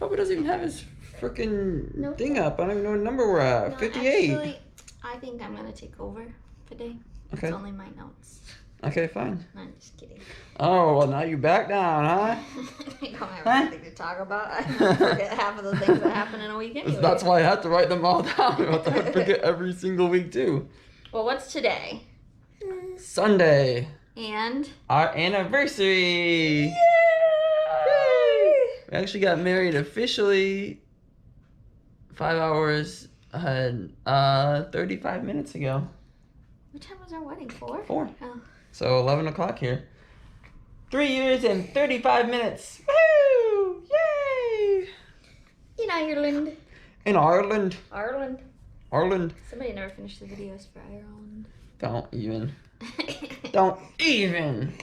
Probably doesn't even have his freaking Nope. thing up. I don't even know what number we're at. No, 58. Actually, I think I'm gonna take over today. Okay. It's only my notes. Okay, fine. No, I'm just kidding. Oh, well, now you back down, huh? I don't have anything to talk about. I forget half of the things that happen in a week anyway. That's why I have to write them all down. I forget every single week, too. Well, what's today? Sunday. And? Our anniversary. Yay! We actually got married officially 5 hours ahead, 35 minutes ago. What time was our wedding? 4? 4. Oh. So 11 o'clock here. 3 years and 35 minutes. Woo! Yay! In Ireland. In Ireland. Ireland. Somebody never finished the videos for Ireland. Don't even. Don't even.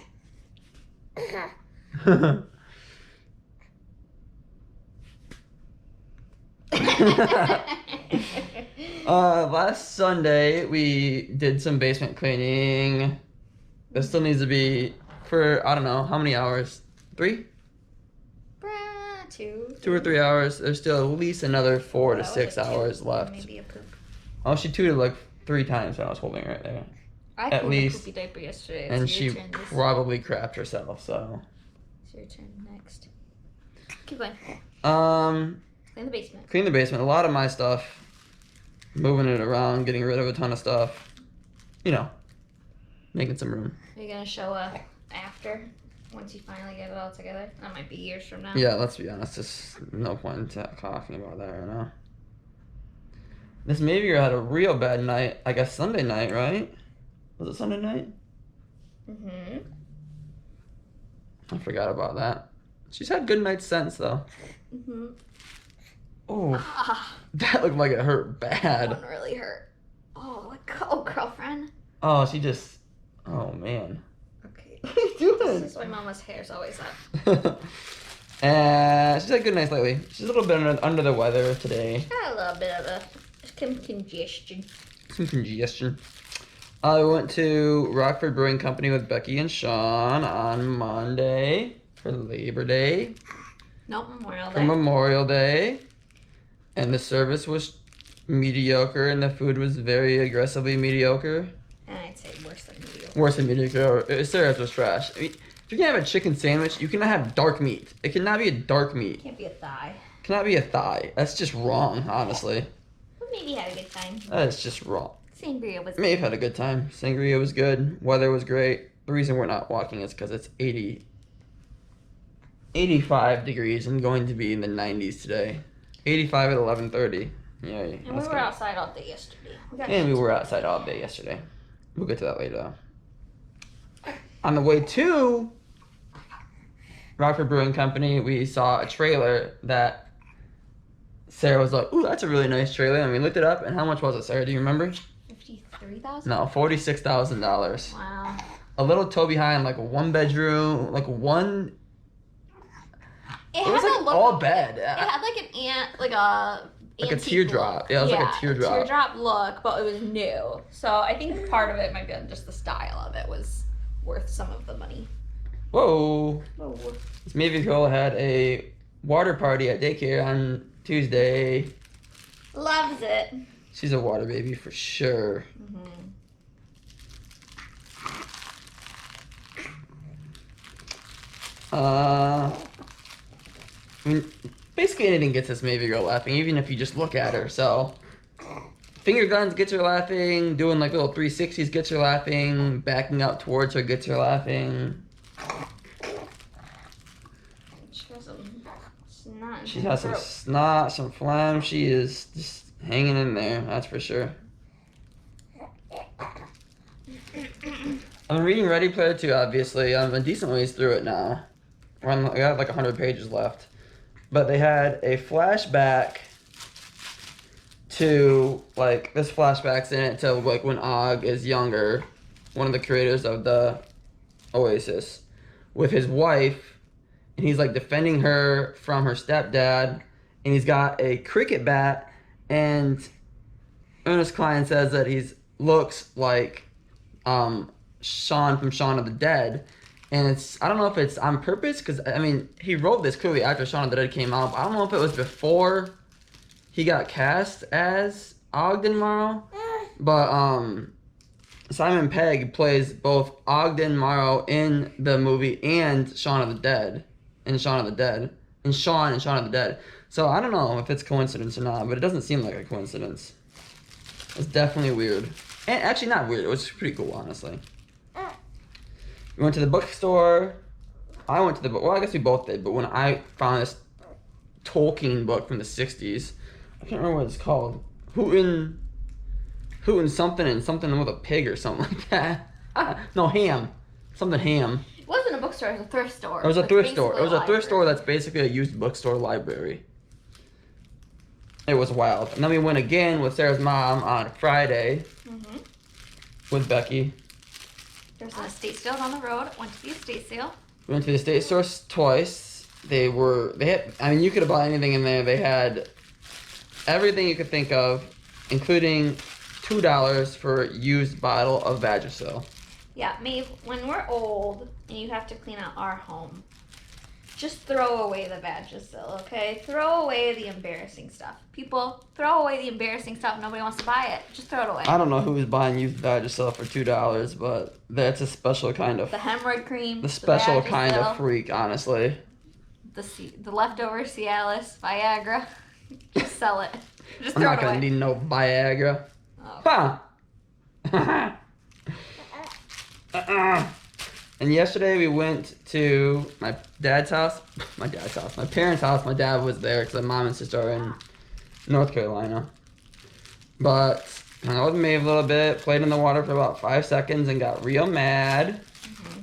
Last Sunday we did some basement cleaning. It still needs to be for, I don't know, how many hours? 3? 2. 2 or 3 hours. There's still at least another 4 to That was 6 a 2, hours left. Maybe a poop. Oh, she tooted like 3 times when I was holding her right there. I At cleaned least. a poopy diaper yesterday. It's And your she turn this- probably crapped herself, so. It's your turn next. Keep going. Clean the basement. Clean the basement. A lot of my stuff. Moving it around, getting rid of a ton of stuff. You know, making some room. Are you gonna show after once you finally get it all together? That might be years from now. Yeah, let's be honest. There's no point in talking about that right now. This Maybe had a real bad night. I guess Sunday night, right? Was it Sunday night? Mhm. I forgot about that. She's had good nights since, though. Mhm. Oh, Ah, that looked like it hurt that bad. one really hurt. Oh, let go, girlfriend. Oh, she just. Oh, man. Okay. What are you doing? This is why Mama's hair's always up. And she's had good nights lately. She's a little bit under the weather today. Got a little bit of some congestion. Some congestion. I went to Rockford Brewing Company with Becky and Sean on Monday for Labor Day, Nope, Memorial for Day. Memorial Day. And the service was mediocre and the food was very aggressively mediocre. And I'd say worse than mediocre. Worse than mediocre. Service was trash. I mean, if you can have a chicken sandwich, you cannot have dark meat. It cannot be a dark meat. Can't be a thigh. It cannot be a thigh. That's just wrong, honestly. But maybe had a good time. That is just wrong. Sangria was May have had a good time. Sangria was good. Weather was great. The reason we're not walking is because it's 85 degrees and going to be in the 90s today. 85 at 11:30. Yay. And we were outside all day yesterday. And we were outside all day yesterday. We'll get to that later, though. On the way to Rockford Brewing Company, we saw a trailer that Sarah was like, "Ooh, that's a really nice trailer." And we looked it up, and how much was it, Sarah? Do you remember? 53,000? No, $46,000. Wow. A little tow behind, like a 1-bedroom, like one. It was had like a look, all bed. It had like an like a Like a antique teardrop. look. Yeah, it was like a teardrop. Teardrop look, but it was new. So I think part of it might be just the style of it was worth some of the money. Whoa. Oh. This Maybe girl had a water party at daycare on Tuesday. Loves it. She's a water baby for sure. Mm-hmm. I mean, basically anything gets this Maybe girl laughing, even if you just look at her. So, finger guns gets her laughing. Doing like little 360s gets her laughing. Backing up towards her gets her laughing. She has some snot. in She her has some throat. snot, some phlegm. She is just hanging in there. That's for sure. I'm reading Ready Player 2, obviously. I'm a decent ways through it now. I got like 100 pages left. But they had a flashback to, like, this flashback's in it to, like, when Og is younger, one of the creators of the Oasis, with his wife, and he's, like, defending her from her stepdad, and he's got a cricket bat, and Ernest Cline says that he looks like, Shaun from Shaun of the Dead, And I don't know if it's on purpose, because, I mean, he wrote this clearly after Shaun of the Dead came out, but I don't know if it was before he got cast as Ogden Morrow. But, Simon Pegg plays both Ogden Morrow in the movie and Shaun of the Dead. And Shaun and Shaun of the Dead. So I don't know if it's coincidence or not, but it doesn't seem like a coincidence. It's definitely weird. And actually not weird, it was pretty cool, honestly. We went to the bookstore. I went to the book. Well, I guess we both did. But when I found this Tolkien book from the '60s, I can't remember what it's called. Hooten something and something with a pig or something like that. No, ham. Something ham. It wasn't a bookstore. It was a thrift store. It was a It's thrift store. It basically was a thrift store that's basically a used bookstore library. It was wild. And then we went again with Sarah's mom on Friday with Becky. There was an estate sale down the road. Went to the estate sale. We went to the estate store twice. They had, I mean, you could have bought anything in there. They had everything you could think of, including $2 for a used bottle of Vagisil. Yeah, Maeve, when we're old and you have to clean out our home, just throw away the Vagisil, okay? Throw away the embarrassing stuff. People, throw away the embarrassing stuff. Nobody wants to buy it. Just throw it away. I don't know who was buying used Vagisil for $2, but that's a special kind of... The hemorrhoid cream. The special kind Vagisil, of freak, honestly. The leftover Cialis, Viagra. Just sell it. Just I'm throw not it gonna away. need no Viagra. Oh. Huh. And yesterday we went to my parents' house. My dad was there because my mom and sister are in North Carolina. But hung out with Maeve a little bit, played in the water for about 5 seconds and got real mad.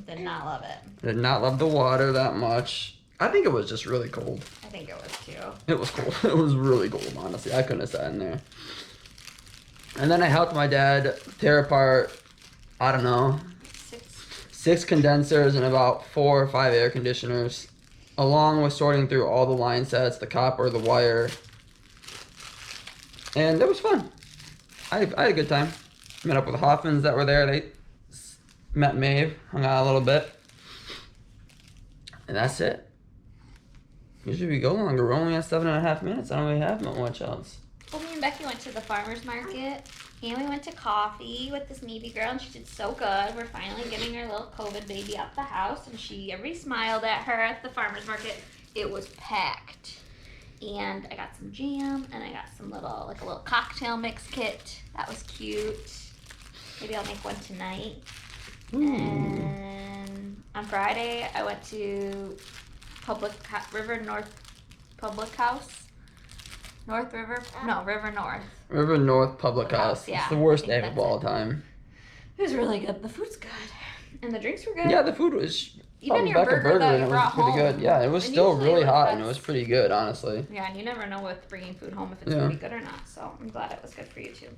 Did not love it. Did not love the water that much. I think it was just really cold. I think it was too. It was cold. It was really cold, honestly. I couldn't have sat in there. And then I helped my dad tear apart, I don't know, 6 condensers and about 4 or 5 air conditioners, along with sorting through all the line sets, the copper, the wire. And it was fun. I had a good time. Met up with the Hoffmans that were there. They met Maeve, hung out a little bit. And that's it. Usually we go longer. We're only at 7.5 minutes. I don't really have much else. Well, me and Becky went to the farmer's market, and we went to coffee with this Navy girl, and she did so good. We're finally getting our little COVID baby out the house, and everybody smiled at her at the farmer's market. It was packed. And I got some jam, and I got some a little cocktail mix kit. That was cute. Maybe I'll make one tonight. And on Friday, I went to River North Public House. River North. River North Public House. Yeah, It's the worst I think name of that's all it. time. It was really good. The food's good. And the drinks were good. Yeah, the food was Even your back a burger that and you it was brought pretty home. good. Yeah, it was And still usually, really like, hot and it that's- was pretty good, honestly. Yeah, and you never know with bringing food home if it's Yeah. going to be good or not. So I'm glad it was good for you too.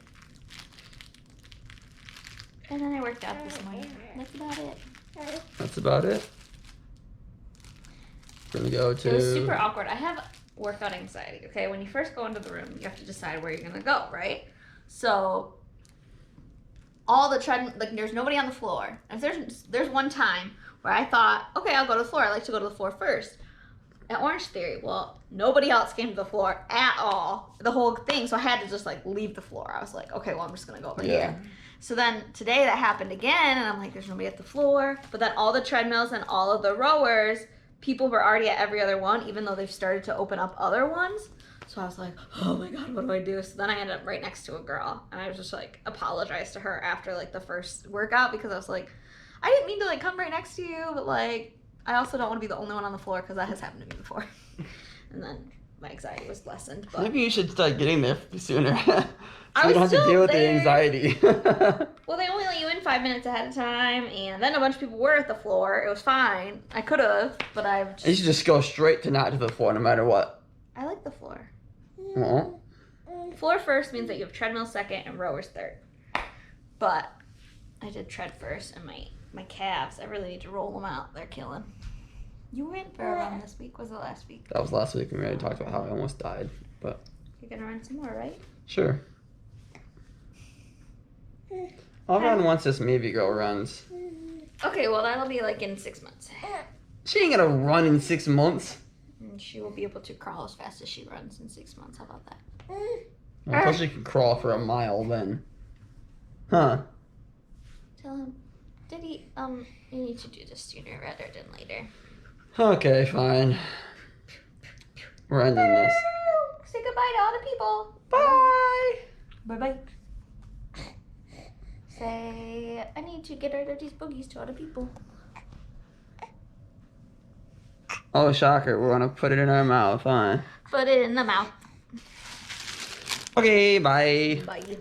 And then I worked out this morning. That's about it. That's about it. We're gonna go to. It was super awkward. I have workout anxiety, okay? When you first go into the room, you have to decide where you're going to go, right? So all the there's nobody on the floor. And there's one time where I thought, okay, I'll go to the floor. I like to go to the floor first. At Orange Theory, well, nobody else came to the floor at all, the whole thing. So I had to just leave the floor. I was like, okay, well, I'm just gonna go over here. So then today that happened again, and I'm like, there's nobody at the floor. But then all the treadmills and all of the rowers, people were already at every other one, even though they've started to open up other ones. So I was like, oh my God, what do I do? So then I ended up right next to a girl, and I was just apologized to her after the first workout, because I was like, I didn't mean to come right next to you, but I also don't want to be the only one on the floor, because that has happened to me before. And then my anxiety was lessened. But Maybe you should start getting there sooner. I So you was don't have to still deal with the there. anxiety. Well, they only let you in 5 minutes ahead of time, and then a bunch of people were at the floor. It was fine. I could have, but You should just go straight to not to the floor no matter what. I like the floor. Well, Floor first means that you have treadmill second and rowers third. But I did tread first, and my calves, I really need to roll them out. They're killing. You ran for a run this week. Was it last week? that was last week and we already talked about how I almost died. But You're gonna run some more, right? sure. I'll run once this Maybe girl runs. Okay, well that'll be like in 6 months. She ain't gonna run in 6 months. And she will be able to crawl as fast as she runs in 6 months. How about that? I thought she could crawl for a mile then. Huh. Tell him, Daddy, you need to do this sooner rather than later. Okay, fine. We're ending this. Say goodbye to all the people. Bye. Bye-bye. Say, I need to get rid of these boogies to other people. Oh, shocker. We're gonna put it in our mouth, huh? Put it in the mouth. Okay, bye. Bye.